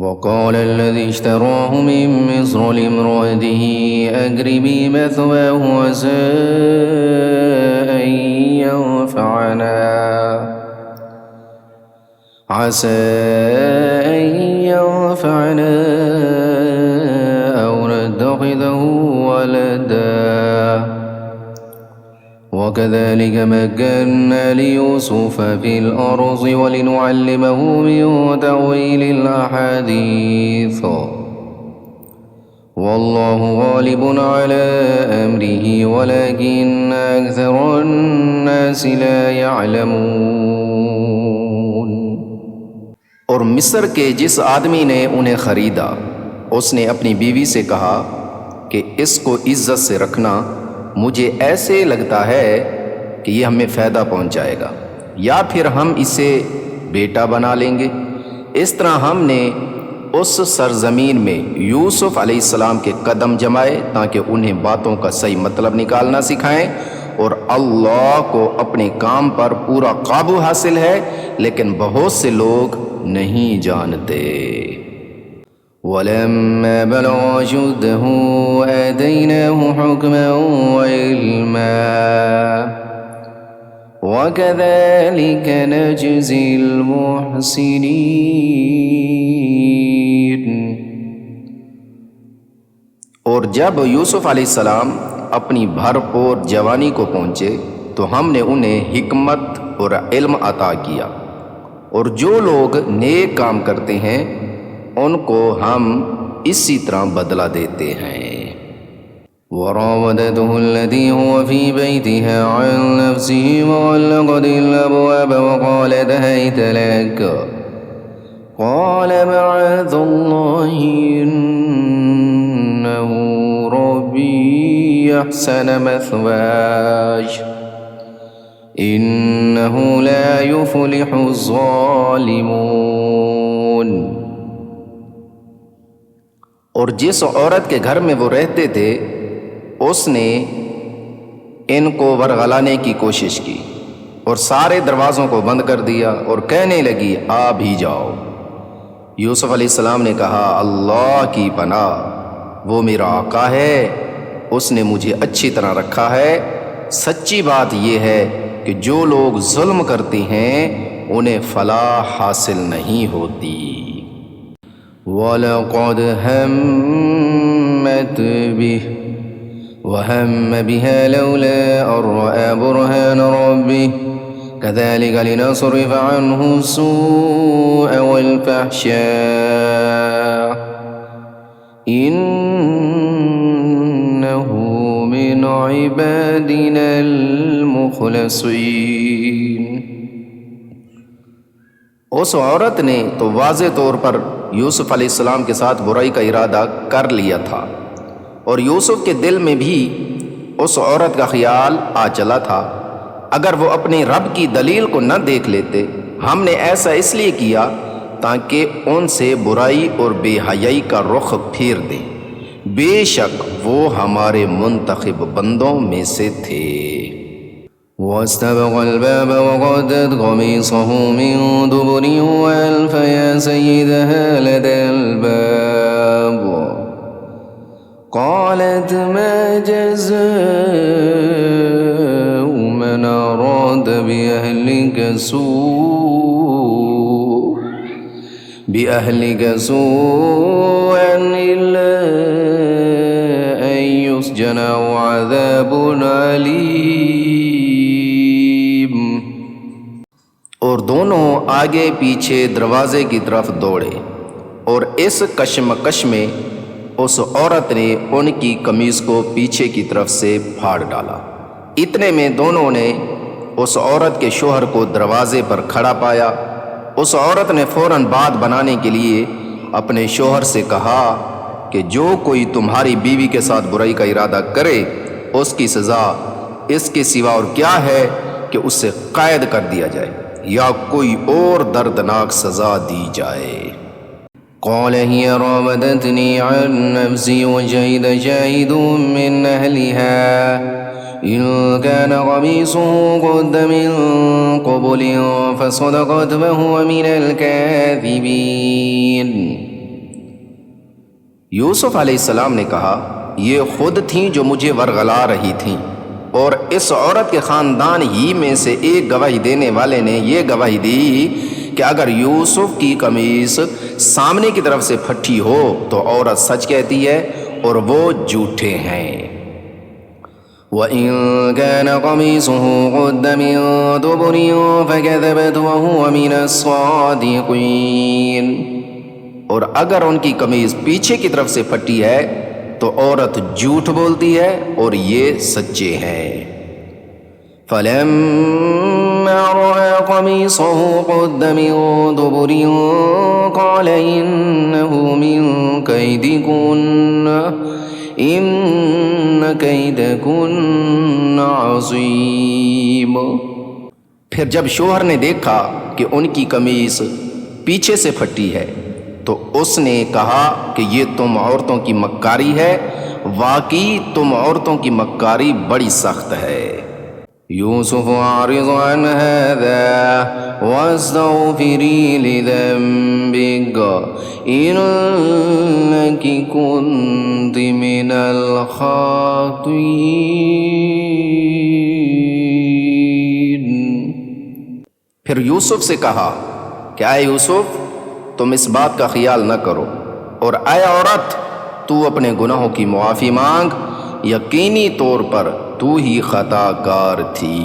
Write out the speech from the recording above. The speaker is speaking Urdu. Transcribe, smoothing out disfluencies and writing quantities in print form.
وقال الذي اشتراه من مصر لامرأته أكرمي مثواه عسى أن ينفعنا أو نتخذه ولدا وكذلك مكنا ليوسف في الأرض ولنعلمه من تأويل الأحاديث والله غالب على أمره ولكن أكثر الناس لا يعلمون۔ اور مصر کے جس آدمی نے انہیں خریدا اس نے اپنی بیوی سے کہا کہ اس کو عزت سے رکھنا، مجھے ایسے لگتا ہے کہ یہ ہمیں فائدہ پہنچائے گا، یا پھر ہم اسے بیٹا بنا لیں گے۔ اس طرح ہم نے اس سرزمین میں یوسف علیہ السلام کے قدم جمائے تاکہ انہیں باتوں کا صحیح مطلب نکالنا سکھائیں، اور اللہ کو اپنے کام پر پورا قابو حاصل ہے، لیکن بہت سے لوگ نہیں جانتے۔ وَلَمَّا بَلَغَ أَشُدَّهُ آتَيْنَاهُ حُكْمًا وَعِلْمًا وَكَذَلِكَ نَجْزِي الْمُحْسِنِينَ۔ اور جب یوسف علیہ السلام اپنی بھرپور جوانی کو پہنچے تو ہم نے انہیں حکمت اور علم عطا کیا، اور جو لوگ نیک کام کرتے ہیں ان کو ہم اسی طرح بدلہ دیتے ہیں۔ وراودته التي هو في بيتها عن نفسه وغلقت الأبواب وقالت هيت لك قال معاذ الله إنه ربي أحسن مثواي إنه لا يفلح الظالمون۔ اور جس عورت کے گھر میں وہ رہتے تھے اس نے ان کو ورغلانے کی کوشش کی اور سارے دروازوں کو بند کر دیا اور کہنے لگی آ بھی جاؤ۔ یوسف علیہ السلام نے کہا اللہ کی پناہ، وہ میرا آقا ہے، اس نے مجھے اچھی طرح رکھا ہے۔ سچی بات یہ ہے کہ جو لوگ ظلم کرتے ہیں انہیں فلاح حاصل نہیں ہوتی۔ وَلَقَدْ هَمَّتْ بِهِ وَهَمَّ بِهَا لَوْلَا أَن رَّأَىٰ بُرْهَانَ رَبِّهِ كَذَٰلِكَ لِنَصْرِفَ عَنْهُ السُّوءَ وَالْفَحْشَاءَ إِنَّهُ مِنْ عِبَادِنَا الْمُخْلَصِينَ۔ اس عورت نے تو واضح طور پر یوسف علیہ السلام کے ساتھ برائی کا ارادہ کر لیا تھا، اور یوسف کے دل میں بھی اس عورت کا خیال آ چلا تھا۔ اگر وہ اپنے رب کی دلیل کو نہ دیکھ لیتے، ہم نے ایسا اس لیے کیا تاکہ ان سے برائی اور بے حیائی کا رخ پھیر دیں۔ بے شک وہ ہمارے منتخب بندوں میں سے تھے۔ وَاسْتَبَقَ الْبَابَ وَقَدَّتْ قَمِيصَهُ مِن دُبُرٍ وَأَلْفَ يَا سَيِّدَهَا لَدَى الْبَابِ قَالَتْ مَا جَزَاءُ مَنْ أَرَادَ بِأَهْلِكَ سُوءًا إِلَّا أَن يُسْجَنَ أَوْ عَذَابٌ أَلِيمٌ۔ اور دونوں آگے پیچھے دروازے کی طرف دوڑے، اور اس کشمکش میں اس عورت نے ان کی قمیص کو پیچھے کی طرف سے پھاڑ ڈالا۔ اتنے میں دونوں نے اس عورت کے شوہر کو دروازے پر کھڑا پایا۔ اس عورت نے فوراً بات بنانے کے لیے اپنے شوہر سے کہا کہ جو کوئی تمہاری بیوی کے ساتھ برائی کا ارادہ کرے اس کی سزا اس کے سوا اور کیا ہے کہ اسے قید کر دیا جائے یا کوئی اور دردناک سزا دی جائے۔ قال هي راودتني عن نفسي وشهد شاهد من أهلها إن كان قميصه قد من قبل فصدقت وهو من الكاذبين۔ یوسف علیہ السلام نے کہا یہ خود تھیں جو مجھے ورغلا رہی تھیں، اور اس عورت کے خاندان ہی میں سے ایک گواہی دینے والے نے یہ گواہی دی کہ اگر یوسف کی قمیص سامنے کی طرف سے پھٹی ہو تو عورت سچ کہتی ہے اور وہ جھوٹے ہیں۔ وَإِن كَانَ قَمِيصُهُ قُدَّ مِن دُبُرٍ فَكَذَبَتْ وَهُوَ مِنَ الصَّادِقِينَ، اور اگر ان کی قمیض پیچھے کی طرف سے پھٹی ہے تو عورت جھوٹ بولتی ہے اور یہ سچے ہیں۔ فَلَمَّا رَأَىٰ قَمِيصَهُ قُدَّ مِن دُبُرٍ قَالَ إِنَّهُ مِن كَيْدِكُنَّ إِنَّ كَيْدَكُنَّ عَظِيمٌ۔ پھر جب شوہر نے دیکھا کہ ان کی قمیص پیچھے سے پھٹی ہے تو اس نے کہا کہ یہ تم عورتوں کی مکاری ہے، واقعی تم عورتوں کی مکاری بڑی سخت ہے۔ يوسف أعرض عن هذا واستغفري لذنبك إنك كنت من الخاطئين۔ پھر یوسف سے کہا کہ اے یوسف تم اس بات کا خیال نہ کرو، اور اے عورت تو اپنے گناہوں کی معافی مانگ، یقینی طور پر تو ہی خطا کار تھی۔